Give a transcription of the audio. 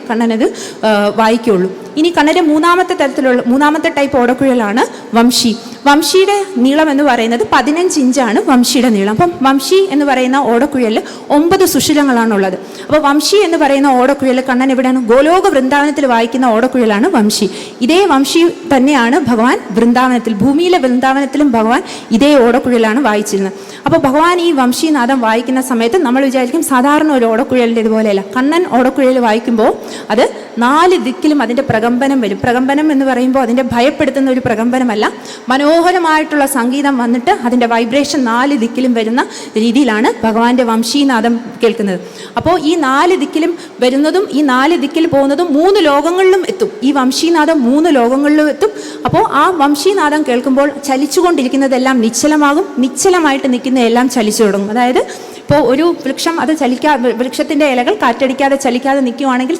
കണ്ണനത് വായിക്കുള്ളൂ. ഇനി കണ്ണൻ്റെ മൂന്നാമത്തെ ടൈപ്പ് ഓടക്കുഴലാണ് വംശി. വംശിയുടെ നീളം എന്ന് പറയുന്നത് 15 ഇഞ്ചാണ് വംശിയുടെ നീളം. അപ്പം വംശി എന്ന് പറയുന്ന ഓടക്കുഴലിൽ 9 സുഷിരങ്ങളാണുള്ളത്. അപ്പോൾ വംശി എന്ന് പറയുന്ന ഓടക്കുഴൽ കണ്ണൻ എവിടെയാണ്? ഗോലോക വൃന്ദാവനത്തിൽ വായിക്കുന്ന ഓടക്കുഴലാണ് വംശി. ഇതേ വംശി തന്നെയാണ് ഭഗവാൻ വൃന്ദാവനത്തിൽ, ഭൂമിയിലെ വൃന്ദാവനത്തിലും ഭഗവാൻ ഇതേ ഓടക്കുഴലാണ് വായിച്ചിരുന്നത്. അപ്പോൾ ഭഗവാൻ ഈ വംശീനാദം വായിക്കുന്ന സമയത്ത് നമ്മൾ വിചാരിക്കും സാധാരണ ഒരു ഓടക്കുഴലിൻ്റെ ഇതുപോലെയല്ല. കണ്ണൻ ഓടക്കുഴൽ വായിക്കുമ്പോൾ അത് 4 ദിക്കിലും അതിൻ്റെ പ്രകമ്പനം വരും. പ്രകമ്പനം എന്ന് പറയുമ്പോൾ അതിൻ്റെ ഭയപ്പെടുത്തുന്ന ഒരു പ്രകമ്പനമല്ല, മനോഹരമായിട്ടുള്ള സംഗീതം വന്നിട്ട് അതിൻ്റെ വൈബ്രേഷൻ 4 ദിക്കിലും വരുന്ന രീതിയിലാണ് ഭഗവാന്റെ വംശീനാദം കേൾക്കുന്നത്. അപ്പോൾ ഈ 4 ദിക്കിലും വരുന്നതും ഈ 4 ദിക്കിൽ പോകുന്നതും 3 ലോകങ്ങളിലും എത്തും. ഈ വംശീനാദം 3 ലോകങ്ങളിലും എത്തും. അപ്പോൾ ആ വംശീനാദം കേൾക്കുമ്പോൾ ചലിച്ചുകൊണ്ടിരിക്കുന്നതെല്ലാം നിശ്ചലമാകും, നിശ്ചലമായിട്ട് നിൽക്കുന്നതെല്ലാം ചലിച്ചു തുടങ്ങും. അതായത് ഇപ്പോൾ ഒരു വൃക്ഷം അത് വൃക്ഷത്തിൻ്റെ ഇലകൾ കാറ്റടിക്കാതെ ചലിക്കാതെ നിൽക്കുകയാണെങ്കിൽ